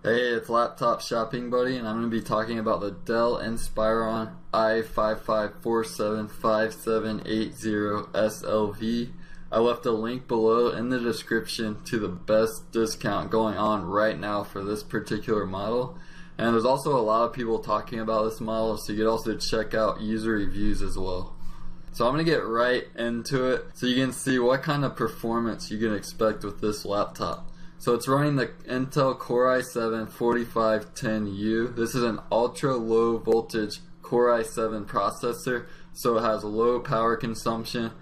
Hey, it's Laptop Shopping Buddy, and I'm going to be talking about the Dell Inspiron i5547-5780sLV. I left a link below in the description to the best discount going on right now for this particular model. And there's also a lot of people talking about this model, so you can also check out user reviews as well. So I'm going to get right into it so you can see what kind of performance you can expect with this laptop. So it's running the Intel Core i7-4510U. This is an ultra low voltage Core i7 processor, so it has low power consumption.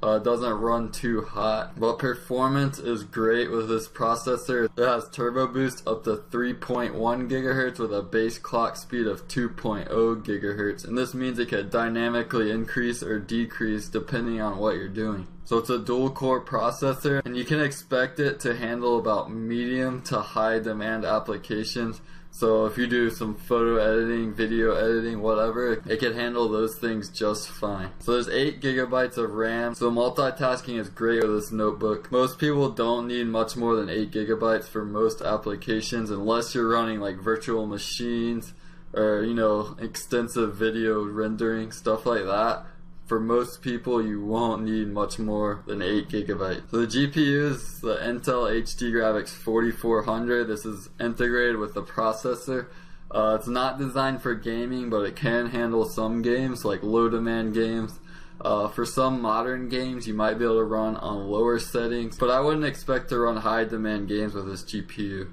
It doesn't run too hot, but performance is great with this processor. It has turbo boost up to 3.1 gigahertz with a base clock speed of 2.0 gigahertz, and this means it can dynamically increase or decrease depending on what you're doing. So it's a dual core processor, and you can expect it to handle about medium to high demand applications. So if you do some photo editing, video editing, whatever, it can handle those things just fine. So there's 8 gigabytes of RAM, so multitasking is great with this notebook. Most people don't need much more than 8 gigabytes for most applications unless you're running like virtual machines or, you know, extensive video rendering, stuff like that. For most people, you won't need much more than 8 gigabytes. So the GPU is the Intel HD Graphics 4400. This is integrated with the processor. It's not designed for gaming, but it can handle some games, like low demand games. For some modern games, you might be able to run on lower settings, but I wouldn't expect to run high demand games with this GPU.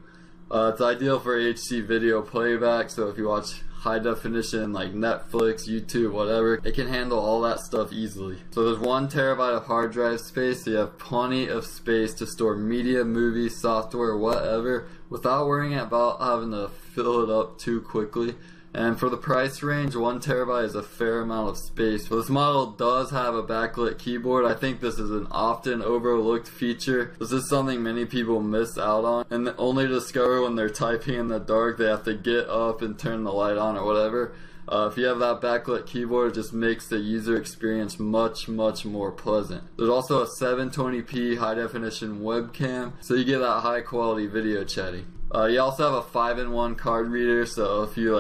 It's ideal for HD video playback, so if you watch high definition like Netflix, YouTube, whatever, it can handle all that stuff easily. So there's 1 terabyte of hard drive space, so you have plenty of space to store media, movies, software, whatever, without worrying about having to fill it up too quickly. And for the price range, 1 terabyte is a fair amount of space. So this model does have a backlit keyboard. I think this is an often overlooked feature. This is something many people miss out on and only discover when they're typing in the dark. They have to get up and turn the light on or whatever. If you have that backlit keyboard, it just makes the user experience much more pleasant. There's also a 720p high definition webcam, so you get that high quality video chatting. You also have a 5-in-1 card reader, so if you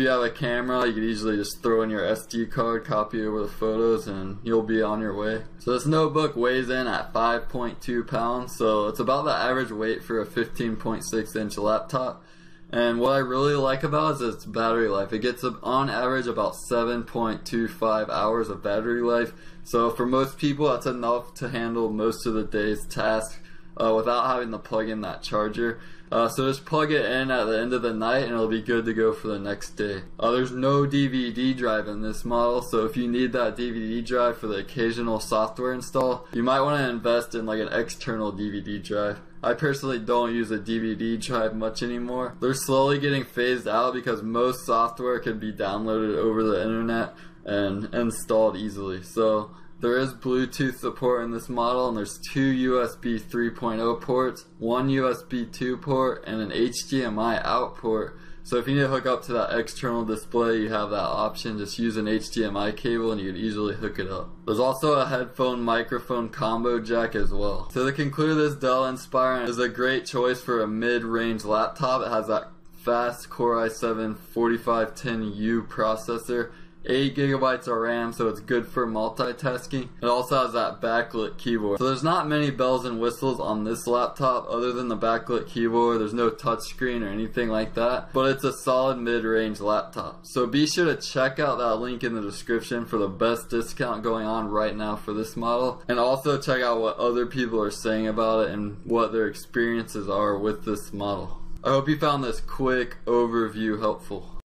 have a camera, you can easily just throw in your SD card, copy over the photos, and you'll be on your way. So this notebook weighs in at 5.2 pounds, so it's about the average weight for a 15.6 inch laptop. And what I really like about it is its battery life. It gets on average about 7.25 hours of battery life. So for most people, that's enough to handle most of the day's tasks without having to plug in that charger. So just plug it in at the end of the night and it'll be good to go for the next day. There's no DVD drive in this model, so if you need that DVD drive for the occasional software install, you might want to invest in like an external DVD drive. I personally don't use a DVD drive much anymore. They're slowly getting phased out because most software can be downloaded over the internet and installed easily. So there is Bluetooth support in this model, and there's 2 USB 3.0 ports, 1 USB 2 port, and an HDMI out port. So if you need to hook up to that external display, you have that option. Just use an HDMI cable and you can easily hook it up. There's also a headphone microphone combo jack as well. So to conclude, this Dell Inspiron is a great choice for a mid-range laptop. It has that fast Core i7-4510U processor, 8 gigabytes of RAM, so it's good for multitasking. It also has that backlit keyboard. So there's not many bells and whistles on this laptop other than the backlit keyboard. There's no touchscreen or anything like that, but it's a solid mid-range laptop. So be sure to check out that link in the description for the best discount going on right now for this model, and also check out what other people are saying about it and what their experiences are with this model. I hope you found this quick overview helpful.